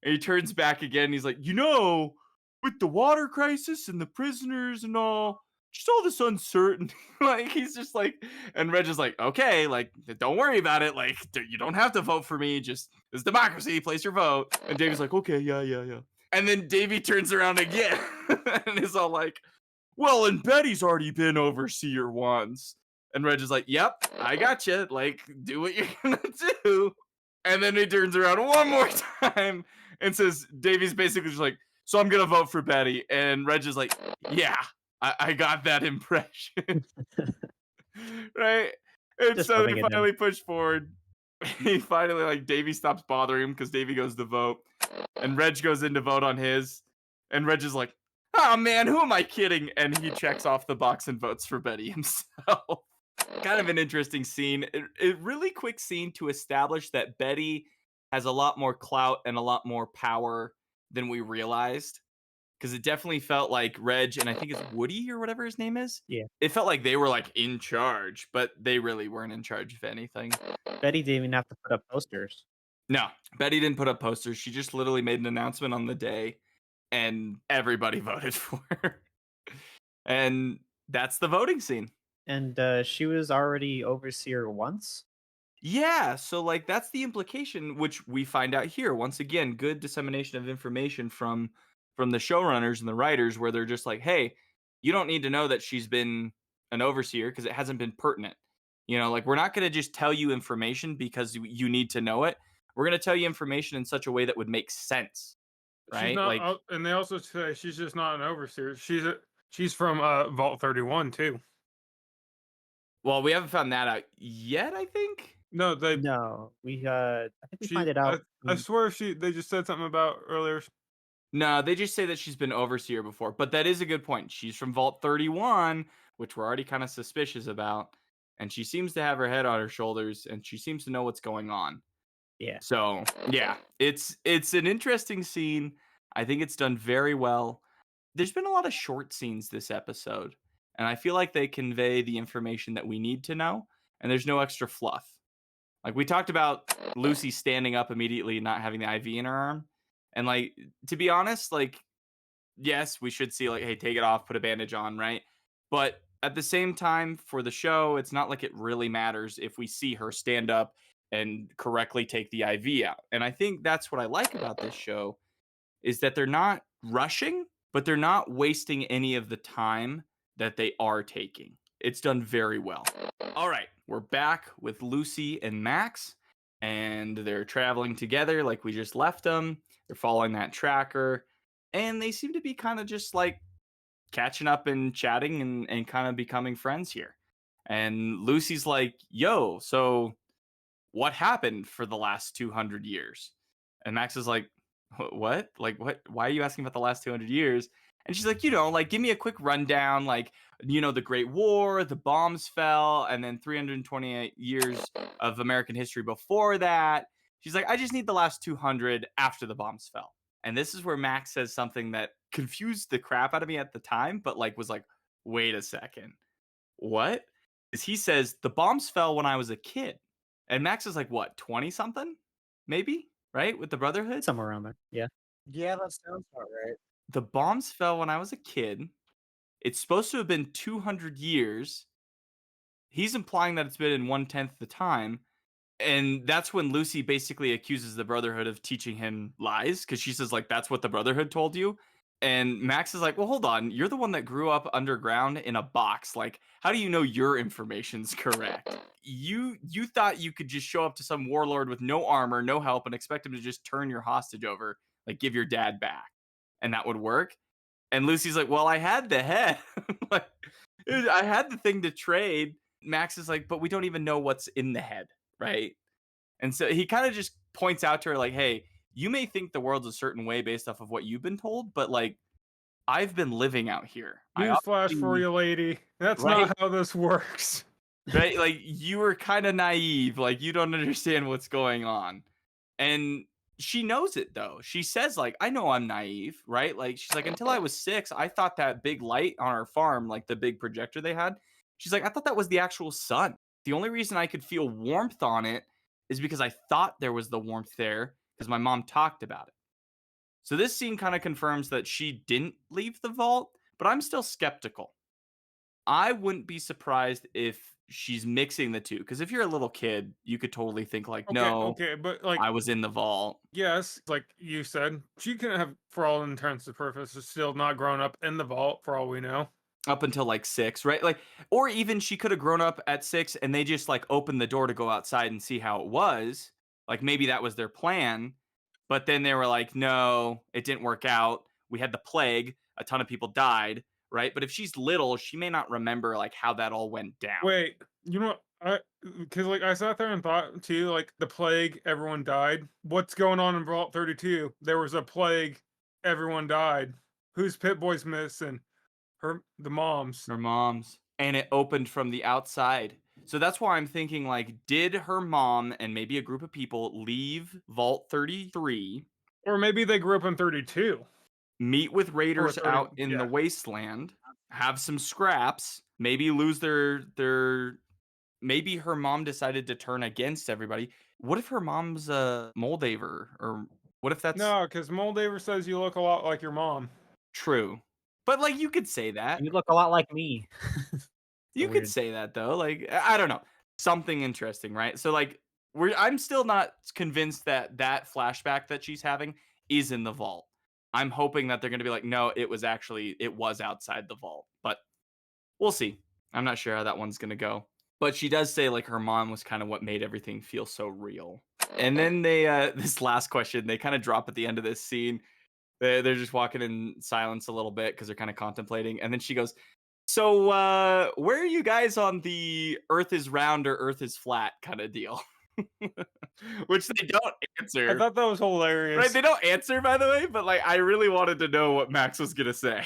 And he turns back again. He's like, with the water crisis and the prisoners and all, just all this uncertainty. Like, he's just like, and Reg is like, okay, like, don't worry about it. Like, you don't have to vote for me. Just, it's democracy. Place your vote. And Davey's like, okay, yeah. And then Davey turns around again and is all like, well, and Betty's already been Overseer once. And Reg is like, yep, I gotcha. Like, do what you're going to do. And then he turns around one more time and says, Davey's basically just like, so I'm going to vote for Betty. And Reg is like, yeah, I got that impression. Right? And
Just
so they
rubbing it in.
finally push forward. He finally, like, Davey stops bothering him because Davey goes to vote. And Reg goes in to vote on his. And Reg is like, oh, man, who am I kidding? And he checks off the box and votes for Betty himself. Kind of an interesting scene. A really quick scene to establish that Betty has a lot more clout and a lot more power than we realized. Because it definitely felt like Reg, and I think it's Woody or whatever his name is.
Yeah.
It felt like they were like in charge, but they really weren't in charge of anything.
Betty didn't even have to put up posters.
No, Betty didn't put up posters. She just literally made an announcement on the day and everybody voted for her. And that's the voting scene.
And she was already overseer once.
Yeah, so like that's the implication, which we find out here. Once again, good dissemination of information from the showrunners and the writers, where they're just like, hey, you don't need to know that she's been an overseer because it hasn't been pertinent. Like we're not going to just tell you information because you need to know it. We're going to tell you information in such a way that would make sense,
She's
right?
not,
Like,
and they also say she's just not an overseer. She's from Vault 31 too.
well, we haven't found that out yet, I think.
No,
No, I think we find it
I
out.
swear they just said something about earlier.
No, they just say that she's been overseer before, but that is a good point. She's from Vault 31, which we're already kind of suspicious about, and she seems to have her head on her shoulders, and she seems to know what's going on.
Yeah.
So, yeah, it's an interesting scene. I think it's done very well. There's been a lot of short scenes this episode, and I feel like they convey the information that we need to know, and there's no extra fluff. Like we talked about Lucy standing up immediately, not having the IV in her arm. And like, to be honest, like, yes, we should see like, hey, take it off, put a bandage on, right? But at the same time, for the show, it's not like it really matters if we see her stand up and correctly take the IV out. And I think that's what I like about this show is that they're not rushing, but they're not wasting any of the time that they are taking. It's done very well. All right, we're back with Lucy and Max, and they're traveling together like we just left them. They're following that tracker, and they seem to be kind of just like catching up and chatting and kind of becoming friends here. And Lucy's like, yo, so what happened for the last 200 years? And Max is like, what? Like, what? Why are you asking about the last 200 years? And she's like, like, give me a quick rundown. Like, the Great War, the bombs fell, and then 328 years of American history before that. She's like, I just need the last 200 after the bombs fell. And this is where Max says something that confused the crap out of me at the time, but like was like, wait a second. What? Because he says, the bombs fell when I was a kid. And Max is like, what, 20 something? Maybe? Right? With the Brotherhood?
Somewhere around there. Yeah.
Yeah, that sounds about right.
The bombs fell when I was a kid. It's supposed to have been 200 years. He's implying that it's been in 1/10 the time. And that's when Lucy basically accuses the Brotherhood of teaching him lies, because she says, like, that's what the Brotherhood told you. And Max is like, well, hold on. You're the one that grew up underground in a box. Like, how do you know your information's correct? You thought you could just show up to some warlord with no armor, no help, and expect him to just turn your hostage over, like give your dad back, and that would work. And Lucy's like, well, I had the head. Like, I had the thing to trade. Max is like, but we don't even know what's in the head, right? And so he kind of just points out to her, like, hey, you may think the world's a certain way based off of what you've been told, but like, I've been living out here.
Newsflash for you, lady. That's
Right?
not how this works.
Right? Like, you were kind of naive. Like, you don't understand what's going on. And she knows it, though. She says, like, I know I'm naive, right? Like, she's like, until I was 6, I thought that big light on our farm, like the big projector they had, she's like, I thought that was the actual sun. The only reason I could feel warmth on it is because I thought there was the warmth there because my mom talked about it. So this scene kind of confirms that she didn't leave the vault, but I'm still skeptical. I wouldn't be surprised if she's mixing the two, because if you're a little kid, you could totally think like, no,
but like,
I was in the vault.
yes, like you said, she can have, for all intents and purposes, still not grown up in the vault, for all we know.
Up until like 6, right? Like, or even she could have grown up at 6 and they just like opened the door to go outside and see how it was. Like, maybe that was their plan. But then they were like, no, it didn't work out. We had the plague. A ton of people died, right? But if she's little, she may not remember like how that all went down.
Wait, you know what? Because like I sat there and thought too, like the plague, everyone died. What's going on in Vault 32? There was a plague, everyone died. Who's Pip-Boy's missing? The moms.
Her mom's. And it opened from the outside. So that's why I'm thinking, like, did her mom and maybe a group of people leave Vault 33,
Or maybe they grew up in 32.
meet with raiders
30,
out in the
yeah.
wasteland, have some scraps, maybe lose their maybe her mom decided to turn against everybody. What if her mom's a Moldaver or What if that's
No, because Moldaver says you look a lot like your mom.
true? But like you could say that.
You look a lot like me.
You could say that though. Like I don't know. Something interesting, right? So like I'm still not convinced that that flashback that she's having is in the vault. I'm hoping that they're going to be like, no, it was outside the vault. But we'll see. I'm not sure how that one's going to go. But she does say like her mom was kind of what made everything feel so real. And then they this last question, they kind of drop at the end of this scene. They're just walking in silence a little bit because they're kind of contemplating. And then she goes, so where are you guys on the Earth is round or Earth is flat kind of deal? Which they don't answer.
I thought that was hilarious.
Right, they don't answer, by the way, but like I really wanted to know what Max was gonna say.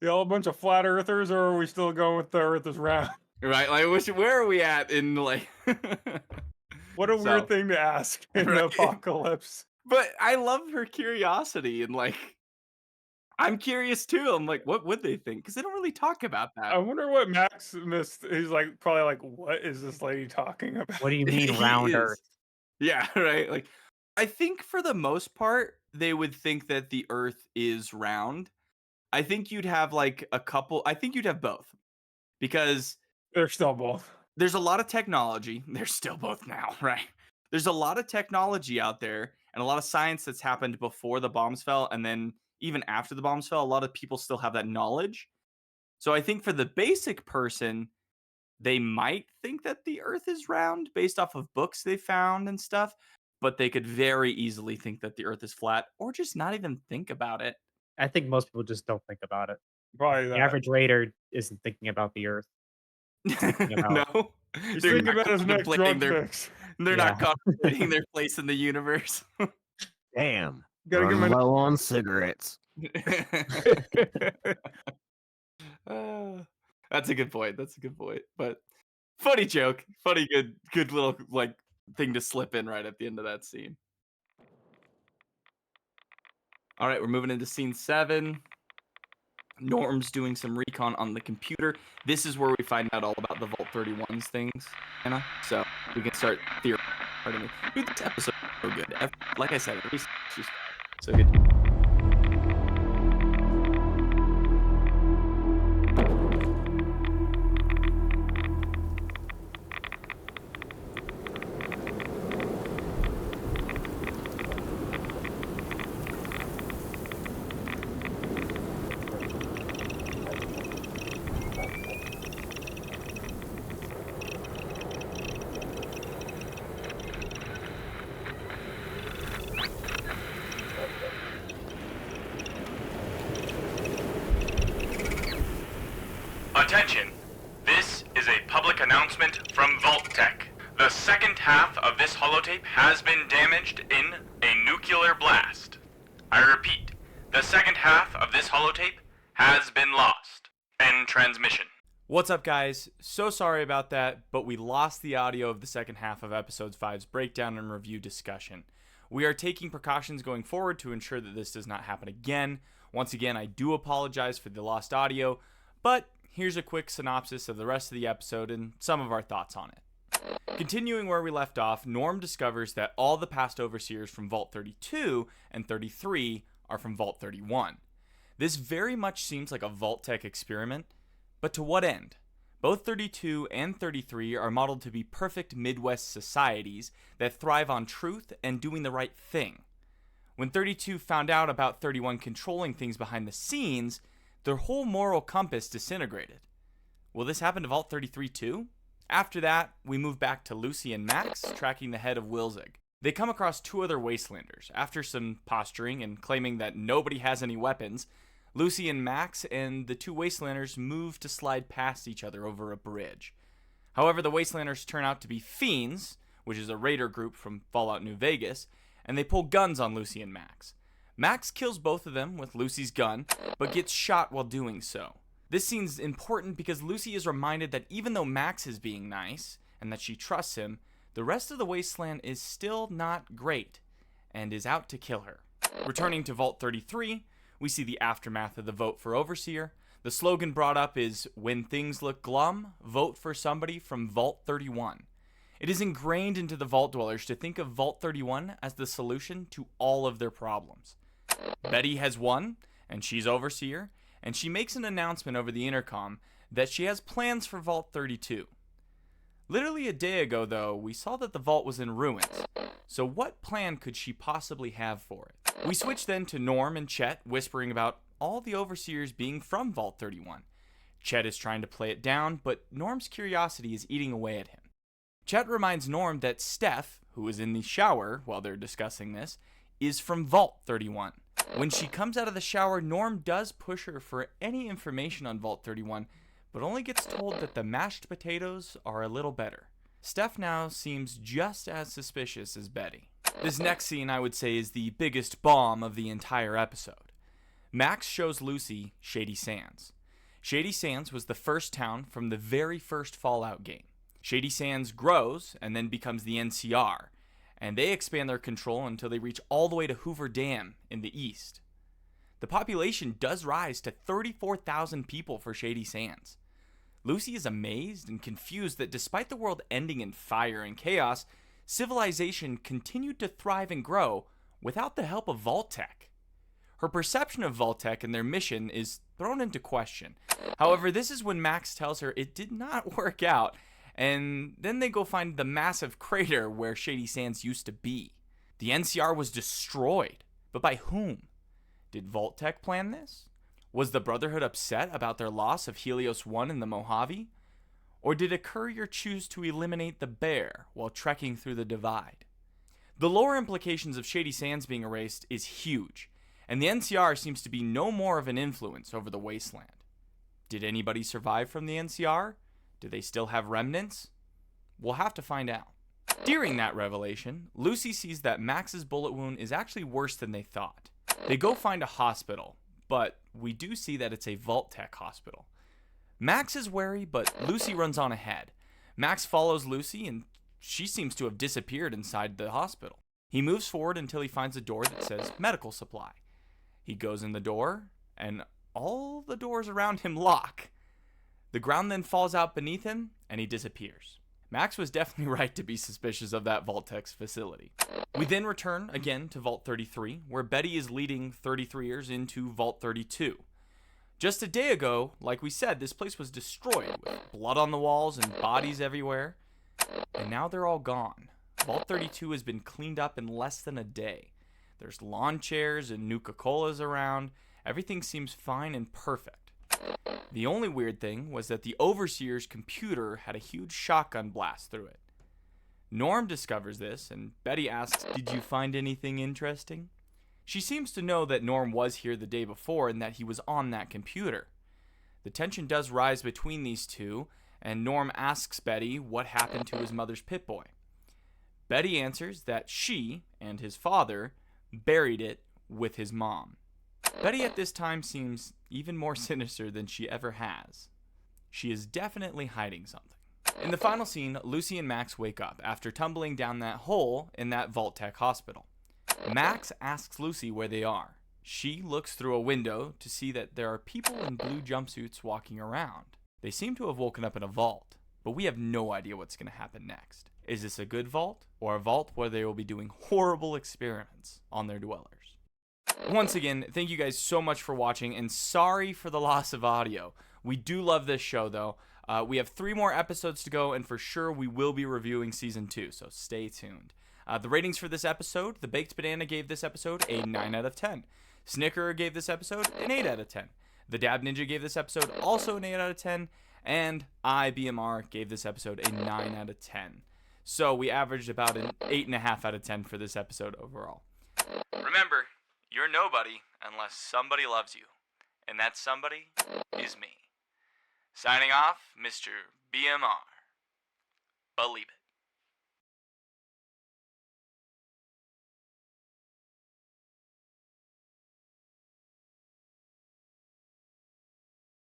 Y'all a bunch of flat earthers, or are we still going with the Earth is round?
Right, like where are we at in like
What a weird thing to ask in the apocalypse.
But I love her curiosity and like I'm curious too. I'm like, what would they think? Because they don't really talk about that.
I wonder what Max missed. He's like probably like, what is this lady talking about?
What do you mean round Earth?
Yeah, right. Like I think for the most part, they would think that the Earth is round. I think you'd have like I think you'd have both. Because
they're still both.
There's a lot of technology. They're still both now, right? There's a lot of technology out there and a lot of science that's happened before the bombs fell. And then even after the bombs fell, a lot of people still have that knowledge. So I think for the basic person, they might think that the Earth is round based off of books they found and stuff. But they could very easily think that the Earth is flat or just not even think about it.
I think most people just don't think about it.
Probably
the average raider isn't thinking about the Earth.
No,
he's thinking about his next drug fix.
They're not contemplating their place in the universe.
Damn,
gotta get
low on cigarettes.
That's a good point. But funny joke, funny good little like thing to slip in right at the end of that scene. All right, we're moving into scene 7. Norm's doing some recon on the computer. This is where we find out all about the Vault 31's things, Anna. So we can start theory. Pardon me. Dude, this episode is so good. Like I said, it's just so good.
Attention! This is a public announcement from Vault-Tec. The second half of this holotape has been damaged in a nuclear blast. I repeat, the second half of this holotape has been lost. End transmission.
What's up, guys? So sorry about that, but we lost the audio of the second half of Episode 5's breakdown and review discussion. We are taking precautions going forward to ensure that this does not happen again. Once again, I do apologize for the lost audio, but here's a quick synopsis of the rest of the episode and some of our thoughts on it. Continuing where we left off, Norm discovers that all the past overseers from Vault 32 and 33 are from Vault 31. This very much seems like a Vault-Tec experiment, but to what end? Both 32 and 33 are modeled to be perfect Midwest societies that thrive on truth and doing the right thing. When 32 found out about 31 controlling things behind the scenes, their whole moral compass disintegrated. Will this happen to Vault 33 too? After that, we move back to Lucy and Max tracking the head of Wilzig. They come across 2 other Wastelanders. After some posturing and claiming that nobody has any weapons, Lucy and Max and the 2 Wastelanders move to slide past each other over a bridge. However, the Wastelanders turn out to be Fiends, which is a raider group from Fallout New Vegas, and they pull guns on Lucy and Max. Max kills both of them with Lucy's gun, but gets shot while doing so. This scene's important because Lucy is reminded that even though Max is being nice, and that she trusts him, the rest of the Wasteland is still not great, and is out to kill her. Returning to Vault 33, we see the aftermath of the vote for Overseer. The slogan brought up is, "When things look glum, vote for somebody from Vault 31." It is ingrained into the Vault Dwellers to think of Vault 31 as the solution to all of their problems. Betty has won, and she's overseer, and she makes an announcement over the intercom that she has plans for Vault 32. Literally a day ago, though, we saw that the vault was in ruins, so what plan could she possibly have for it? We switch then to Norm and Chet whispering about all the overseers being from Vault 31. Chet is trying to play it down, but Norm's curiosity is eating away at him. Chet reminds Norm that Steph, who is in the shower while they're discussing this, is from Vault 31. When she comes out of the shower, Norm does push her for any information on Vault 31, but only gets told that the mashed potatoes are a little better. Steph now seems just as suspicious as Betty. This next scene, I would say, is the biggest bomb of the entire episode. Max shows Lucy Shady Sands. Shady Sands was the first town from the very first Fallout game. Shady Sands grows and then becomes the NCR, and they expand their control until they reach all the way to Hoover Dam in the east. The population does rise to 34,000 people for Shady Sands. Lucy is amazed and confused that despite the world ending in fire and chaos, civilization continued to thrive and grow without the help of Vault-Tec. Her perception of Vault-Tec and their mission is thrown into question. However, this is when Max tells her it did not work out, and then they go find the massive crater where Shady Sands used to be. The NCR was destroyed, but by whom? Did Vault-Tec plan this? Was the Brotherhood upset about their loss of Helios 1 in the Mojave? Or did a courier choose to eliminate the bear while trekking through the divide? The lore implications of Shady Sands being erased is huge, and the NCR seems to be no more of an influence over the wasteland. Did anybody survive from the NCR? Do they still have remnants? We'll have to find out. During that revelation, Lucy sees that Max's bullet wound is actually worse than they thought. They go find a hospital, but we do see that it's a Vault-Tec hospital. Max is wary, but Lucy runs on ahead. Max follows Lucy, and she seems to have disappeared inside the hospital. He moves forward until he finds a door that says medical supply. He goes in the door, and all the doors around him lock. The ground then falls out beneath him, and he disappears. Max was definitely right to be suspicious of that Vault-Tec's facility. We then return again to Vault 33, where Betty is leading 33ers into Vault 32. Just a day ago, like we said, this place was destroyed with blood on the walls and bodies everywhere. And now they're all gone. Vault 32 has been cleaned up in less than a day. There's lawn chairs and Nuka-Colas around. Everything seems fine and perfect. The only weird thing was that the Overseer's computer had a huge shotgun blast through it. Norm discovers this, and Betty asks, "Did you find anything interesting?" She seems to know that Norm was here the day before and that he was on that computer. The tension does rise between these two, and Norm asks Betty what happened to his mother's Pip-Boy. Betty answers that she and his father buried it with his mom. Betty at this time seems even more sinister than she ever has. She is definitely hiding something. In the final scene, Lucy and Max wake up after tumbling down that hole in that Vault-Tec hospital. Max asks Lucy where they are. She looks through a window to see that there are people in blue jumpsuits walking around. They seem to have woken up in a vault, but we have no idea what's going to happen next. Is this a good vault, or a vault where they will be doing horrible experiments on their dwellers? Once again, thank you guys so much for watching, and sorry for the loss of audio. We do love this show, though. We have 3 more episodes to go, and for sure we will be reviewing Season 2, so stay tuned. The ratings for this episode, Thebakedbanana gave this episode a 9 out of 10. Snickerer gave this episode an 8 out of 10. The Dab Ninja gave this episode also an 8 out of 10. And BMR gave this episode a 9 out of 10. So we averaged about an 8.5 out of 10 for this episode overall. Remember, you're nobody unless somebody loves you. And that somebody is me. Signing off, Mr. BMR. Believe it.